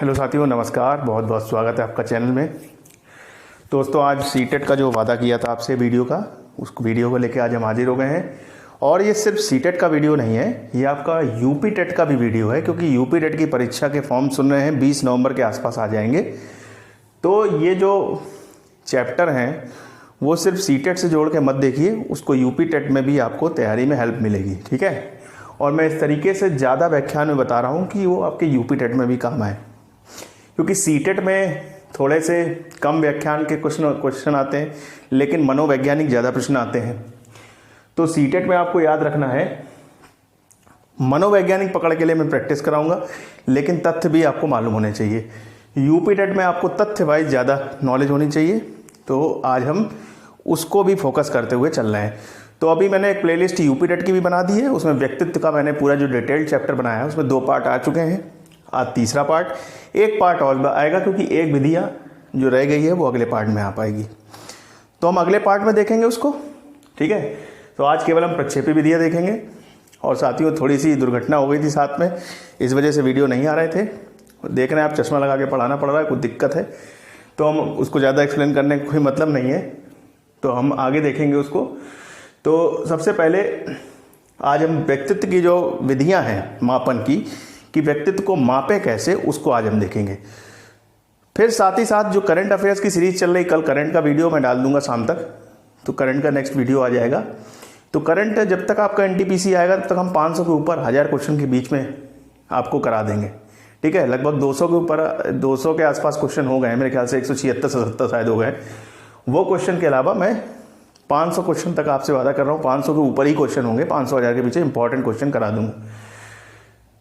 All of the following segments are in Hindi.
हेलो साथियों, नमस्कार। बहुत बहुत स्वागत है आपका चैनल में। दोस्तों, आज सीटेट का जो वादा किया था आपसे वीडियो का, उस वीडियो को लेके आज हम हाजिर हो गए हैं। और ये सिर्फ सीटेट का वीडियो नहीं है, ये आपका यूपी टेट का भी वीडियो है, क्योंकि यूपी टेट की परीक्षा के फॉर्म सुन रहे हैं 20 नवंबर के आसपास आ जाएंगे। तो ये जो चैप्टर हैं वो सिर्फ सीटेट से जोड़ के मत देखिए, उसको यूपी टेट में भी आपको तैयारी में हेल्प मिलेगी, ठीक है। और मैं इस तरीके से ज़्यादा व्याख्यान में बता रहा हूँ कि वो आपके यूपी टेट में भी काम आए, क्योंकि सीटेट में थोड़े से कम व्याख्यान के क्वेश्चन आते हैं, लेकिन मनोवैज्ञानिक ज़्यादा प्रश्न आते हैं। तो सीटेट में आपको याद रखना है, मनोवैज्ञानिक पकड़ के लिए मैं प्रैक्टिस कराऊंगा, लेकिन तथ्य भी आपको मालूम होने चाहिए। यूपी टेट में आपको तथ्य वाइज ज़्यादा नॉलेज होनी चाहिए, तो आज हम उसको भी फोकस करते हुए चल रहे हैं। तो अभी मैंने एक प्लेलिस्ट यूपी टेट की भी बना दी है, उसमें व्यक्तित्व का मैंने पूरा जो डिटेल्ड चैप्टर बनाया है उसमें 2 पार्ट आ चुके हैं। आज तीसरा पार्ट, एक पार्ट और आएगा, क्योंकि एक विधियाँ जो रह गई है वो अगले पार्ट में आ पाएगी, तो हम अगले पार्ट में देखेंगे उसको, ठीक है। तो आज केवल हम प्रक्षेपी विधियाँ देखेंगे। और साथियों, थोड़ी सी दुर्घटना हो गई थी साथ में, इस वजह से वीडियो नहीं आ रहे थे। देख रहे हैं आप, चश्मा लगा के पढ़ाना पड़ रहा है, कुछ दिक्कत है, तो हम उसको ज़्यादा एक्सप्लेन करने का कोई मतलब नहीं है, तो हम आगे देखेंगे उसको। तो सबसे पहले आज हम व्यक्तित्व की जो विधियां हैं मापन की, कि व्यक्तित्व को मापें कैसे, उसको आज हम देखेंगे। फिर साथ ही साथ जो करंट अफेयर्स की सीरीज चल रही, कल करंट का वीडियो मैं डाल दूंगा शाम तक, तो करंट का नेक्स्ट वीडियो आ जाएगा। तो करंट जब तक आपका एनटीपीसी आएगा तब तक हम 500 के ऊपर 1000 क्वेश्चन के बीच में आपको करा देंगे, ठीक है। लगभग 200 के ऊपर 200 के आसपास क्वेश्चन हो गए हैं, मेरे ख्याल से 176 से 170 शायद हो गए। वो क्वेश्चन के अलावा मैं 500 क्वेश्चन तक आपसे वादा कर रहा हूँ, 500 के ऊपर ही क्वेश्चन होंगे, 500 1000 के पीछे इंपॉर्टेंट क्वेश्चन करा दूंगा।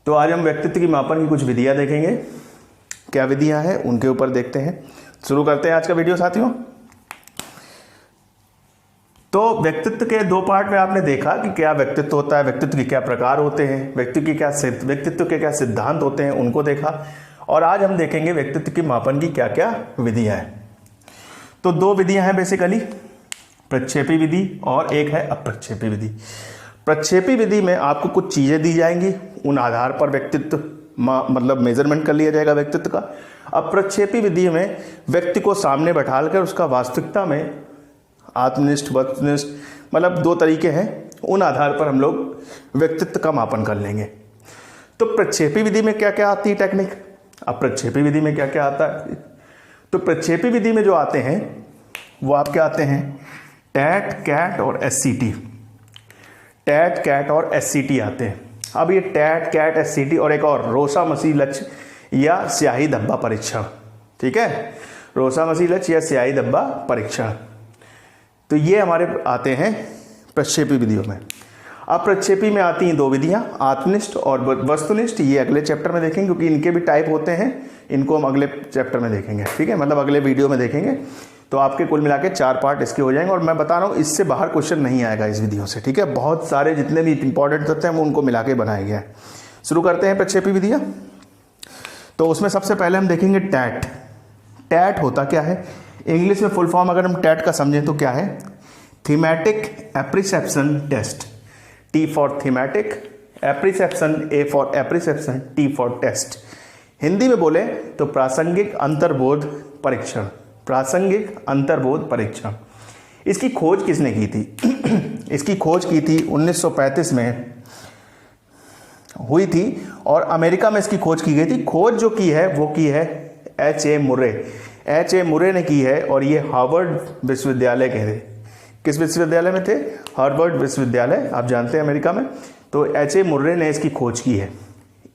तो आज हम व्यक्तित्व की मापन की कुछ विधियाँ देखेंगे। क्या विधियाँ हैं उनके ऊपर देखते हैं। शुरू करते हैं आज का वीडियो साथियों। तो व्यक्तित्व के 2 पार्ट में आपने देखा कि क्या व्यक्तित्व होता है, व्यक्तित्व के क्या प्रकार होते हैं, व्यक्तित्व के क्या सिद्धांत होते हैं, उनको देखा। और आज हम देखेंगे व्यक्तित्व की मापन की क्या क्या विधियाँ हैं। तो 2 विधियाँ हैं बेसिकली, प्रक्षेपी विधि और एक है अप्रक्षेपी विधि। प्रक्षेपी विधि में आपको कुछ चीज़ें दी जाएंगी, उन आधार पर व्यक्तित्व मतलब मेजरमेंट कर लिया जाएगा व्यक्तित्व का। अप्रक्षेपी विधि में व्यक्ति को सामने बैठाकर उसका वास्तविकता में आत्मनिष्ठ वस्तुनिष्ठ, मतलब 2 तरीके हैं, उन आधार पर हम लोग व्यक्तित्व का मापन कर लेंगे। तो प्रक्षेपी विधि में क्या क्या आती है टेक्निक, अप्रक्षेपी विधि में क्या क्या आता है। तो प्रक्षेपी विधि में जो आते हैं वो आपके आते हैं टैट, कैट और एससीटी। टैट, कैट और एससीटी आते हैं। अब ये टैट, कैट, एससीटी और एक और रोसा मसीह लक्ष्य या स्याही धब्बा परीक्षण, ठीक है। रोसा मसीह लक्ष्य या स्याही धब्बा परीक्षण, तो ये हमारे आते हैं प्रक्षेपी विधियों में। अब प्रक्षेपी में आती हैं 2 विधियां, आत्मनिष्ठ और वस्तुनिष्ठ। ये अगले चैप्टर में देखेंगे, क्योंकि इनके भी टाइप होते हैं, इनको हम अगले चैप्टर में देखेंगे, ठीक है, मतलब अगले वीडियो में देखेंगे। तो आपके कुल मिला के 4 पार्ट इसके हो जाएंगे। और मैं बता रहा हूँ, इससे बाहर क्वेश्चन नहीं आएगा इस वीडियो से, ठीक है। बहुत सारे जितने भी इंपॉर्टेंट तथ्य हैं वो उनको मिला के बनाए गए हैं। शुरू करते हैं प्रक्षेपी विधियाँ। तो उसमें सबसे पहले हम देखेंगे टैट। टैट होता क्या है, इंग्लिश में फुल फॉर्म अगर हम टैट का समझें तो क्या है, thematic apperception test. T for thematic, apperception, A for apperception, T for test. Hindi में बोले तो प्रासंगिक अंतर्बोध परीक्षण। प्रासंगिक अंतर्बोध परीक्षण, इसकी खोज किसने की थी? इसकी खोज की थी 1935 में हुई थी, और अमेरिका में इसकी खोज की गई थी। खोज जो की है वो की है H.A. मुर्रे। H.A. मुर्रे ने की है, और ये हार्वर्ड विश्वविद्यालय के थे। किस विश्वविद्यालय में थे? हार्वर्ड विश्वविद्यालय, आप जानते हैं अमेरिका में। तो H.A. मुर्रे ने इसकी खोज की है।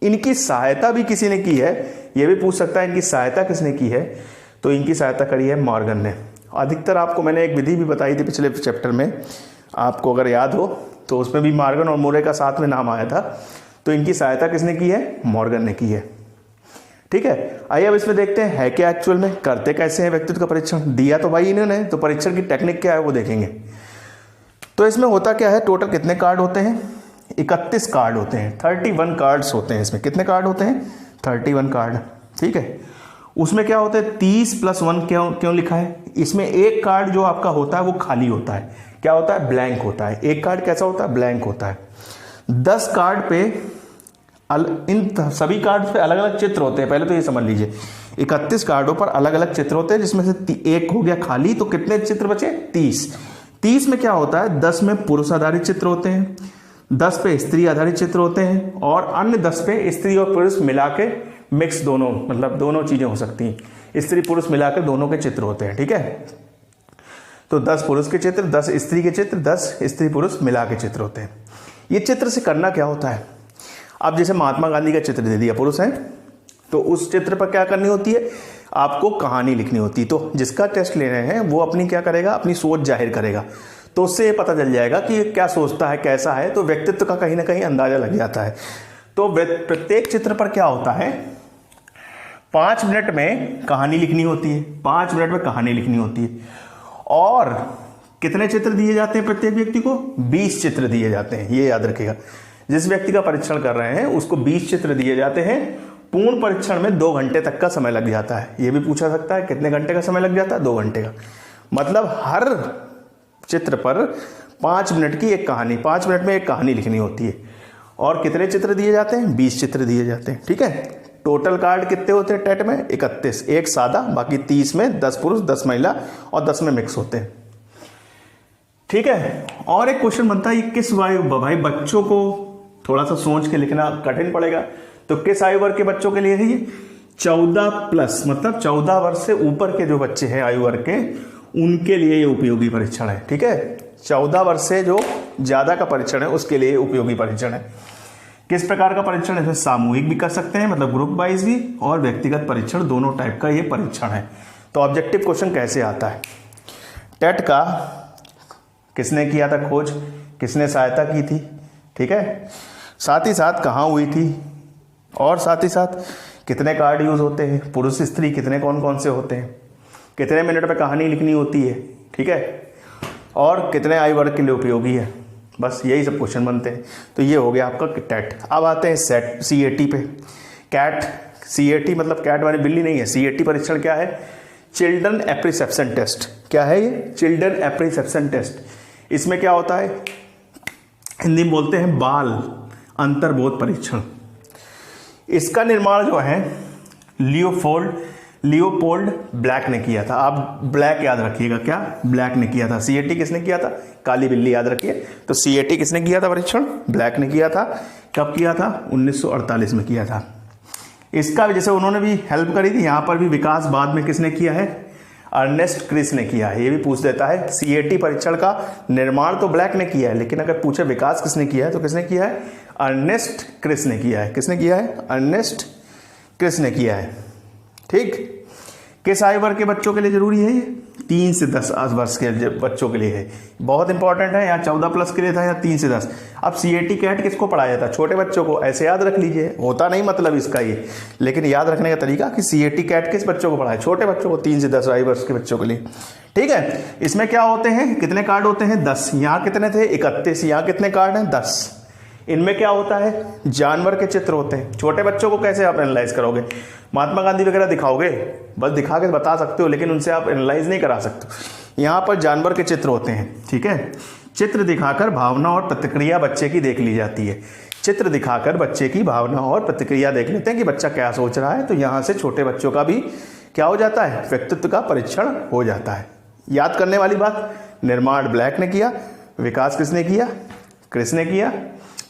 इनकी सहायता भी किसी ने की है, ये भी पूछ सकता है इनकी सहायता किसने की है। तो इनकी सहायता करी है मॉर्गन ने। अधिकतर आपको मैंने एक विधि भी बताई थी पिछले चैप्टर में, आपको अगर याद हो, तो उसमें भी मॉर्गन और मुर्रे का साथ में नाम आया था। तो इनकी सहायता किसने की है? मॉर्गन ने की है, ठीक है। आइए अब इसमें देखते हैं है क्या एक्चुअल में, करते कैसे हैं व्यक्तित्व का परीक्षण। दिया तो भाई इन्होंने, तो परीक्षण की टेक्निक क्या है वो देखेंगे। तो इसमें होता क्या है, टोटल कितने कार्ड होते हैं? 31 कार्ड होते हैं, 31 कार्ड्स होते हैं। इसमें कितने कार्ड होते हैं? 31 कार्ड, ठीक है। उसमें क्या होता है, 30 + 1 क्यों लिखा है? इसमें एक कार्ड जो आपका होता है वो खाली होता है। क्या होता है? ब्लैंक होता है। एक कार्ड कैसा होता है? ब्लैंक होता है। 10 कार्ड पे इन सभी कार्ड्स पे अलग अलग चित्र होते हैं, पहले तो ये समझ लीजिए। 31 कार्डों पर अलग अलग चित्र होते हैं, जिसमें से एक हो गया खाली, तो कितने चित्र बचे? 30 में क्या होता है, 10 में पुरुष आधारित चित्र होते हैं, 10 पे स्त्री आधारित चित्र होते हैं, और अन्य 10 पे स्त्री और पुरुष मिला के मिक्स, दोनों मतलब दोनों चीजें हो सकती हैं, स्त्री पुरुष मिलाकर दोनों के चित्र होते हैं। ठीक है, तो 10 पुरुष के चित्र, 10 स्त्री के चित्र, 10 स्त्री पुरुष मिला के चित्र होते हैं। ये चित्र से करना क्या होता है, अब जैसे महात्मा गांधी का चित्र दे दिया, पुरुष है, तो उस चित्र पर क्या करनी होती है, आपको कहानी लिखनी होती है। तो जिसका टेस्ट ले रहे हैं वो अपनी क्या करेगा, अपनी सोच जाहिर करेगा, तो उससे ये पता चल जाएगा कि ये क्या सोचता है, कैसा है, तो व्यक्तित्व का कहीं ना कहीं अंदाजा लग जाता है। तो प्रत्येक चित्र पर क्या होता है, 5 मिनट में कहानी लिखनी होती है, 5 मिनट में कहानी लिखनी होती है। और कितने चित्र दिए जाते हैं प्रत्येक व्यक्ति को? 20 चित्र दिए जाते हैं, ये याद रखिएगा। जिस व्यक्ति का परीक्षण कर रहे हैं उसको 20 चित्र दिए जाते हैं। पूर्ण परीक्षण में 2 घंटे तक का समय लग जाता है। ये भी पूछा सकता है कितने घंटे का समय लग जाता है? 2 घंटे का। मतलब हर चित्र पर 5 मिनट की एक कहानी, 5 मिनट में एक कहानी लिखनी होती है। और कितने चित्र दिए जाते हैं? 20 चित्र दिए जाते हैं। ठीक है, टोटल कार्ड कितने होते हैं टेट में? 31, एक सादा, बाकी 30 में 10 पुरुष 10 महिला और 10 में मिक्स होते हैं। ठीक है, और एक क्वेश्चन बनता है, किस आयु, भाई बच्चों को थोड़ा सा सोच के लिखना कठिन पड़ेगा, तो किस आयु वर्ग के बच्चों के लिए है ये? 14+, मतलब 14 वर्ष से ऊपर के जो बच्चे हैं आयु वर्ग के, उनके लिए ये उपयोगी परीक्षण है। ठीक है, 14 वर्ष से जो ज्यादा का परीक्षण है उसके लिए उपयोगी परीक्षण है। किस प्रकार का परीक्षण है? सामूहिक भी कर सकते हैं, मतलब ग्रुप वाइज भी, और व्यक्तिगत परीक्षण, दोनों टाइप का ये परीक्षण है। तो ऑब्जेक्टिव क्वेश्चन कैसे आता है? टेट का किसने किया था खोज, किसने सहायता की थी, ठीक है, साथ ही साथ कहाँ हुई थी, और साथ ही साथ कितने कार्ड यूज होते हैं, पुरुष स्त्री कितने कौन कौन से होते हैं, कितने मिनट में कहानी लिखनी होती है, ठीक है, और कितने आयु वर्ग के लिए उपयोगी है। बस यही सब क्वेश्चन बनते हैं। तो ये हो गया आपका टेट। अब आते हैं सेट CAT पे। कैट, CAT मतलब कैट वाली बिल्ली नहीं है। CAT परीक्षण क्या है? Children apperception test. क्या है ये? Children apperception test. इसमें क्या होता है, हिंदी में बोलते हैं बाल अंतर्बोध परीक्षण। इसका निर्माण जो है लियोपोल्ड ब्लैक ने किया था। आप ब्लैक याद रखिएगा, क्या? ब्लैक ने किया था। CAT किसने किया था? काली बिल्ली याद रखिए। तो CAT किसने किया था परीक्षण? ब्लैक ने किया था। कब किया था? 1948 में किया था। इसका भी जैसे उन्होंने भी हेल्प करी थी, यहां पर भी विकास बाद में किसने किया है? अर्नेस्ट क्रिस ने किया है। ये भी पूछ देता है। CAT परीक्षण का निर्माण तो ब्लैक ने किया है, लेकिन अगर पूछे विकास किसने किया है तो किसने किया है? अर्नेस्ट क्रिस ने किया है। किसने किया है? अर्नेस्ट क्रिस ने किया है। ठीक, किस आयु वर्ग के बच्चों के लिए जरूरी है ये? 3 से 10 वर्ष के बच्चों के लिए है। बहुत इंपॉर्टेंट है। यहाँ 14+ के लिए था, यहाँ 3 से 10। अब CAT कैट किसको पढ़ाया जाता है? छोटे बच्चों को। ऐसे याद रख लीजिए, होता नहीं मतलब इसका ये, लेकिन याद रखने का तरीका कि CAT कैट किस बच्चों को पढ़ाए? छोटे बच्चों को, 3 से 10 आयु वर्ष के बच्चों के लिए। ठीक है, इसमें क्या होते हैं, कितने कार्ड होते हैं? 10। यहाँ कितने थे? 31। यहाँ कितने कार्ड हैं? 10। इनमें क्या होता है? जानवर के चित्र होते हैं। छोटे बच्चों को कैसे आप एनालाइज करोगे? महात्मा गांधी वगैरह दिखाओगे, बस दिखा के बता सकते हो, लेकिन उनसे आप एनालाइज नहीं करा सकते। यहाँ पर जानवर के चित्र होते हैं। ठीक है, चित्र दिखाकर भावना और प्रतिक्रिया बच्चे की देख ली जाती है। चित्र दिखाकर बच्चे की भावना और प्रतिक्रिया देख लेते हैं कि बच्चा क्या सोच रहा है। तो यहाँ से छोटे बच्चों का भी क्या हो जाता है? व्यक्तित्व का परीक्षण हो जाता है। याद करने वाली बात, निर्माण ब्लैक ने किया, विकास किसने किया? क्रिस ने किया।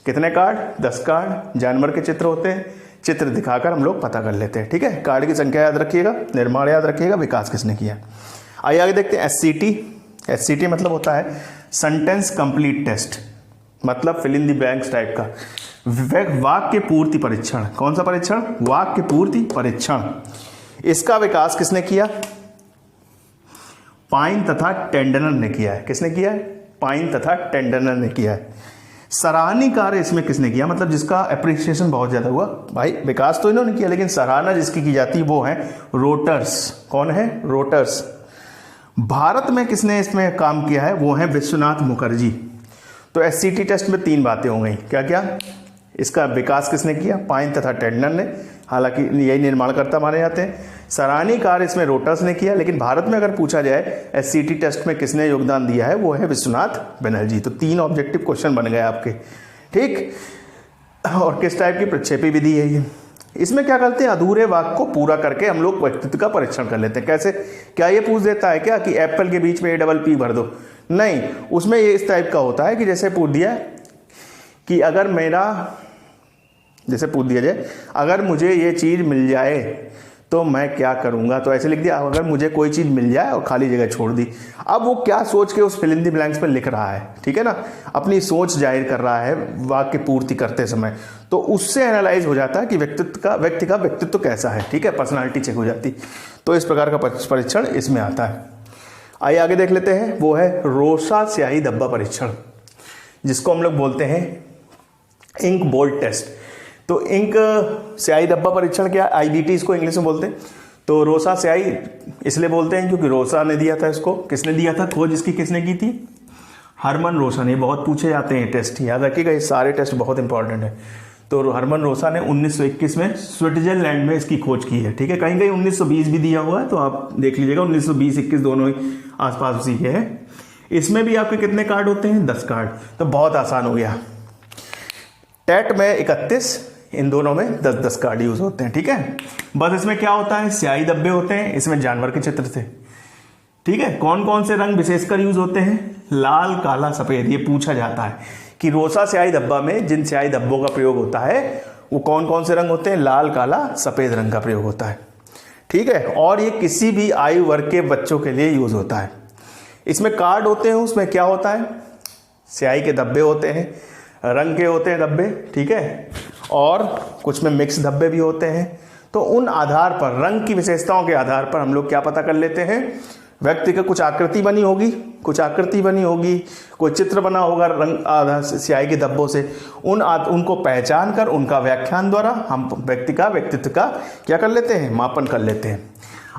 कितने कार्ड? 10 कार्ड। जानवर के चित्र होते हैं, चित्र दिखाकर हम लोग पता कर लेते हैं। ठीक है, कार्ड की संख्या याद रखिएगा, निर्माण याद रखिएगा, विकास किसने किया। आइए आगे देखते हैं SCT मतलब होता है सेंटेंस कंप्लीट टेस्ट, मतलब fill in the blanks type का। वाक्य पूर्ति परीक्षण। कौन सा परीक्षण? वाक्य पूर्ति परीक्षण। इसका विकास किसने किया? पाइन तथा टेंडनर ने किया है। किसने किया है? पाइन तथा टेंडनर ने किया है। सराहनीय कार्य इसमें किसने किया? मतलब जिसका एप्रिसिएशन बहुत ज्यादा हुआ। भाई विकास तो इन्होंने किया, लेकिन सराहना जिसकी की जाती है वो है रोटर्स। कौन है? रोटर्स। भारत में किसने इसमें काम किया है? वो है विश्वनाथ मुखर्जी। तो SCT टेस्ट में 3 बातें हो गई। क्या क्या? इसका विकास किसने किया? पाइन तथा टेंडनर ने, हालांकि यही निर्माणकर्ता माने जाते हैं। सराहनीय कार्य इसमें रोटर्स ने किया, लेकिन भारत में अगर पूछा जाए SCT टेस्ट में किसने योगदान दिया है, वो है विश्वनाथ बनर्जी। तो 3 ऑब्जेक्टिव क्वेश्चन बन गए आपके। ठीक, और किस टाइप की प्रक्षेपी विधि है ये। इसमें क्या करते हैं, अधूरे वाक्य को पूरा करके हम लोग व्यक्तित्व का परीक्षण कर लेते हैं। कैसे, क्या ये पूछ देता है क्या कि एप्पल के बीच में APP भर दो, नहीं, उसमें ये इस टाइप का होता है कि जैसे पूछ दिया कि अगर मेरा, जैसे पूछ दिया जाए अगर मुझे ये चीज़ मिल जाए तो मैं क्या करूंगा, तो ऐसे लिख दिया अगर मुझे कोई चीज़ मिल जाए और खाली जगह छोड़ दी। अब वो क्या सोच के उस फिल इन द ब्लैंक्स पे लिख रहा है, ठीक है ना, अपनी सोच जाहिर कर रहा है वाक्य पूर्ति करते समय, तो उससे एनालाइज हो जाता है कि व्यक्ति का व्यक्तित्व कैसा है, ठीक है, पर्सनालिटी चेक हो जाती। तो इस प्रकार का परीक्षण इसमें आता है। आइए आगे देख लेते हैं, वो है रोसा स्याही धब्बा परीक्षण, जिसको हम लोग बोलते हैं इंक बोल्ट टेस्ट। तो इंक स्याही धब्बा परीक्षण क्या, IBT इसको इंग्लिश में बोलते हैं। तो रोसा स्याही इसलिए बोलते हैं क्योंकि रोसा ने दिया था इसको। किसने दिया था, खोज इसकी किसने की थी, हरमन रोसा ने। बहुत पूछे जाते हैं टेस्ट, याद रखिएगा, ये सारे टेस्ट बहुत इंपॉर्टेंट है। तो हरमन रोसा ने 1921 में स्विट्जरलैंड में इसकी खोज की है, ठीक है। कहीं कहीं 1920 भी दिया हुआ है, तो आप देख लीजिएगा, 1920-21 दोनों ही आसपास उसी के हैं। इसमें भी आपके कितने कार्ड होते हैं, 10 कार्ड। तो बहुत आसान हो गया। टेट में 31, इन दोनों में 10-10 कार्ड यूज होते हैं, ठीक है। बस इसमें क्या होता है, स्याही धब्बे होते हैं, इसमें जानवर के चित्र थे, ठीक है। कौन कौन से रंग विशेषकर यूज होते हैं, लाल, काला, सफेद। ये पूछा जाता है कि रोसा स्याही धब्बा में जिन स्याही धब्बों का प्रयोग होता है वो कौन कौन से रंग होते हैं, लाल, काला, सफेद रंग का प्रयोग होता है, ठीक है। और ये किसी भी आयु वर्ग के बच्चों के लिए यूज होता है। इसमें कार्ड होते हैं, उसमें क्या होता है, स्याही के धब्बे होते हैं, रंग के होते हैं धब्बे, ठीक है, और कुछ में मिक्स धब्बे भी होते हैं। तो उन आधार पर, रंग की विशेषताओं के आधार पर हम लोग क्या पता कर लेते हैं, व्यक्ति का कुछ आकृति बनी होगी, कोई चित्र बना होगा रंग आधार स्याही के धब्बों से, उनको पहचान कर उनका व्याख्यान द्वारा हम व्यक्ति का व्यक्तित्व का क्या कर लेते हैं, मापन कर लेते हैं।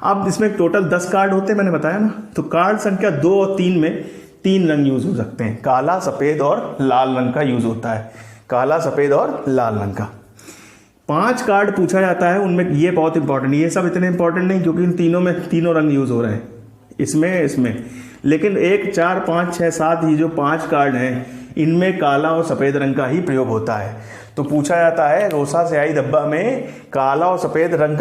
अब इसमें टोटल 10 कार्ड होते हैं, मैंने बताया ना। तो कार्ड संख्या 2 और 3 में 3 रंग यूज हो सकते हैं, काला, सफेद और लाल रंग का यूज होता है, काला, सफेद और लाल रंग का। 5 कार्ड पूछा जाता है, उनमें ये बहुत इंपॉर्टेंट, ये सब इतने इंपॉर्टेंट नहीं क्योंकि इन तीनों में तीनों रंग यूज हो रहे हैं, इसमें लेकिन 1, 4, 5, 6, 7 ये जो 5 कार्ड हैं इनमें काला और सफेद रंग का ही प्रयोग होता है। तो पूछा जाता है रोसा स्याही धब्बा में काला और सफेद रंग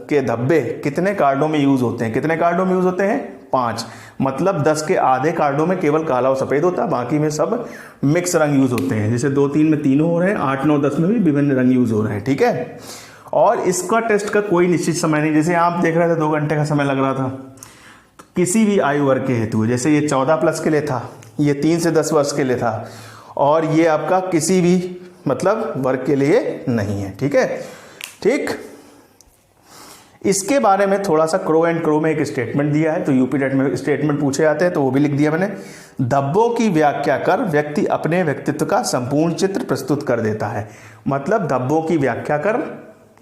के धब्बे कितने कार्डों में यूज होते हैं, कितने कार्डों में यूज होते हैं, 5। मतलब 10 के आधे कार्डों में केवल काला और सफेद होता है, बाकी में सब मिक्स रंग यूज होते हैं। जैसे 2, 3 में तीनों हो रहे हैं, 8, 9, 10 में भी विभिन्न रंग यूज हो रहे हैं, ठीक है। और इसका टेस्ट का कोई निश्चित समय नहीं, जैसे आप देख रहे थे 2 घंटे का समय लग रहा था, तो किसी भी आयु वर्ग के हेतु, जैसे ये 14+ के लिए था, ये 3 से 10 वर्ष के लिए था, और ये आपका किसी भी मतलब वर्ग के लिए नहीं है, ठीक है, ठीक। इसके बारे में थोड़ा सा क्रो एंड क्रो में एक स्टेटमेंट दिया है, तो यूपी टेट में स्टेटमेंट पूछे जाते हैं, तो वो भी लिख दिया मैंने। धब्बों की व्याख्या कर व्यक्ति अपने व्यक्तित्व का संपूर्ण चित्र प्रस्तुत कर देता है। मतलब धब्बों की व्याख्या कर,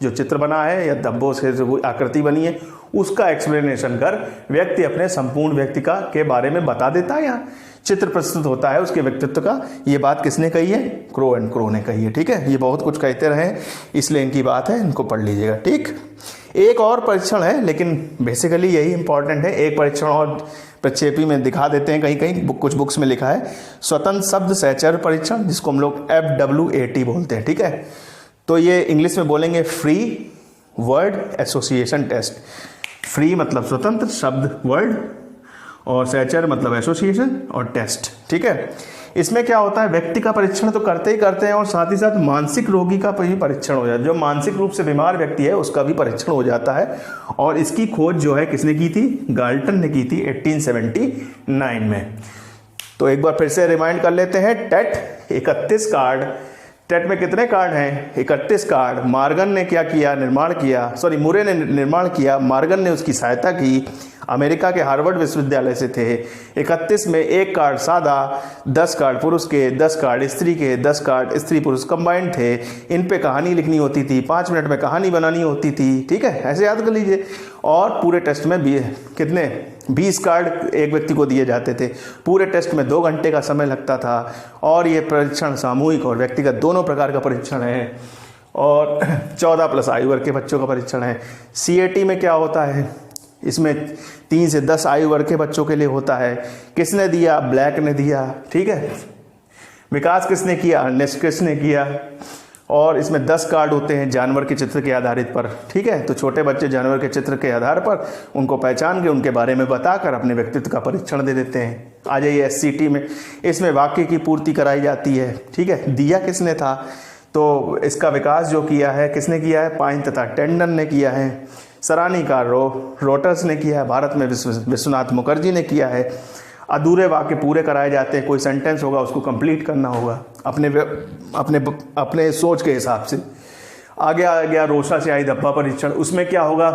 जो चित्र बना है या धब्बों से जो आकृति बनी है उसका एक्सप्लेनेशन कर व्यक्ति अपने संपूर्ण व्यक्ति का के बारे में बता देता है, या चित्र प्रस्तुत होता है उसके व्यक्तित्व का। ये बात किसने कही है, क्रो एंड क्रो ने कही है, ठीक है। ये बहुत कुछ कहते रहे इसलिए इनकी बात है, इनको पढ़ लीजिएगा, ठीक। एक और परीक्षण है, लेकिन बेसिकली यही इंपॉर्टेंट है। एक परीक्षण और प्रक्षेपी में दिखा देते हैं, कहीं कुछ बुक्स में लिखा है स्वतंत्र शब्द सहचर्य परीक्षण, जिसको हम लोग FWAT बोलते हैं, ठीक है। तो ये इंग्लिश में बोलेंगे free word association test. Free मतलब स्वतंत्र, शब्द वर्ड, और सहचर्य मतलब एसोसिएशन, और टेस्ट, ठीक है। इसमें क्या होता है, व्यक्ति का परीक्षण तो करते ही करते हैं और साथ ही साथ मानसिक रोगी का भी परीक्षण हो जाता है। जो मानसिक रूप से बीमार व्यक्ति है उसका भी परीक्षण हो जाता है। और इसकी खोज जो है किसने की थी, गाल्टन ने की थी 1879 में। तो एक बार फिर से रिमाइंड कर लेते हैं, टेट 31 कार्ड, टेट में कितने कार्ड हैं, 31 कार्ड। मार्गन ने क्या किया, मुरे ने निर्माण किया, मार्गन ने उसकी सहायता की। अमेरिका के हार्वर्ड विश्वविद्यालय से थे। 31 में 1 कार्ड सादा, 10 कार्ड पुरुष के, 10 कार्ड स्त्री के, 10 कार्ड स्त्री पुरुष कंबाइंड थे। इन पे कहानी लिखनी होती थी, 5 मिनट में कहानी बनानी होती थी, ठीक है, ऐसे याद कर लीजिए। और पूरे टेस्ट में कितने 20 कार्ड एक व्यक्ति को दिए जाते थे। पूरे टेस्ट में 2 घंटे का समय लगता था। और ये परीक्षण सामूहिक और व्यक्तिगत दोनों प्रकार का परीक्षण है, और 14+ आयु वर्ग के बच्चों का परीक्षण है। CAT में क्या होता है, इसमें 3 से 10 आयु वर्ग के बच्चों के लिए होता है। किसने दिया, ब्लैक ने दिया, ठीक है। विकास किसने किया, अर्नेस्ट किसने किया। और इसमें 10 कार्ड होते हैं जानवर के चित्र के आधारित पर, ठीक है। तो छोटे बच्चे जानवर के चित्र के आधार पर उनको पहचान के उनके बारे में बताकर अपने व्यक्तित्व का परीक्षण दे देते हैं। आ जाइए SCT में, इसमें वाक्य की पूर्ति कराई जाती है, ठीक है। दिया किसने था, तो इसका विकास जो किया है किसने किया है, पाइन तथा टेंडन ने किया है। सराहनीय कार्य रोटर्स ने किया है, भारत में विश्वनाथ मुखर्जी ने किया है। अधूरे वाक्य पूरे कराए जाते हैं, कोई सेंटेंस होगा उसको कंप्लीट करना होगा अपने सोच के हिसाब से। आगे आ गया रोशा से आई धब्बा परीक्षण, उसमें क्या होगा,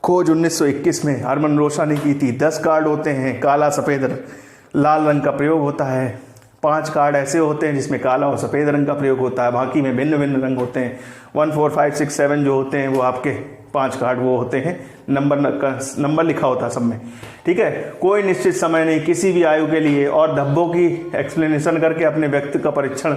खोज 1921 में हरमन रोशा ने की थी। 10 कार्ड होते हैं, काला सफ़ेद लाल रंग का प्रयोग होता है। 5 कार्ड ऐसे होते हैं जिसमें काला और सफ़ेद रंग का प्रयोग होता है, बाकी में भिन्न भिन्न रंग होते हैं। 1 4 5 6 7 जो होते हैं वो आपके 5 कार्ड वो होते हैं, नंबर लिखा होता है सब में, ठीक है। कोई निश्चित समय नहीं किसी भी आयु के लिए, और धब्बों की एक्सप्लेनेशन करके अपने व्यक्ति का परीक्षण,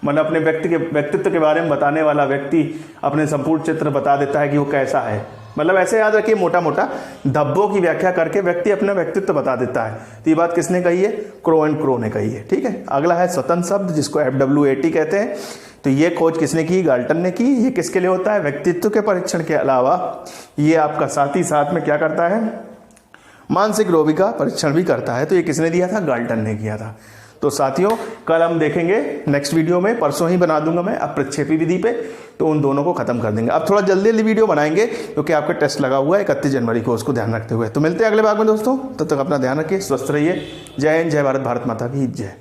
मतलब अपने व्यक्तित्व के बारे में बताने वाला व्यक्ति अपने संपूर्ण चित्र बता देता है कि वो कैसा है। मतलब ऐसे याद रखिए, मोटा मोटा धब्बों की व्याख्या करके व्यक्ति अपना व्यक्तित्व बता देता है। तो ये बात किसने कही है, क्रो एंड क्रो ने कही है, ठीक है। अगला है स्वतंत्र शब्द, जिसको FWAT कहते हैं। तो ये खोज किसने की, गाल्टन ने की। ये किसके लिए होता है, व्यक्तित्व के परीक्षण के अलावा ये आपका साथ ही साथ में क्या करता है, मानसिक रोगी का परीक्षण भी करता है। तो ये किसने दिया था, गाल्टन ने किया था। तो साथियों कल हम देखेंगे नेक्स्ट वीडियो में, परसों ही बना दूंगा मैं अप्रक्षेपी विधि पे, तो उन दोनों को खत्म कर देंगे। अब थोड़ा जल्दी जल्दी वीडियो बनाएंगे क्योंकि आपका टेस्ट लगा हुआ है 31 जनवरी को, उसको ध्यान रखते हुए। तो मिलते हैं अगले भाग में दोस्तों, तब तक अपना ध्यान रखिए, स्वस्थ रहिए। जय हिंद, जय भारत, भारत माता की जय।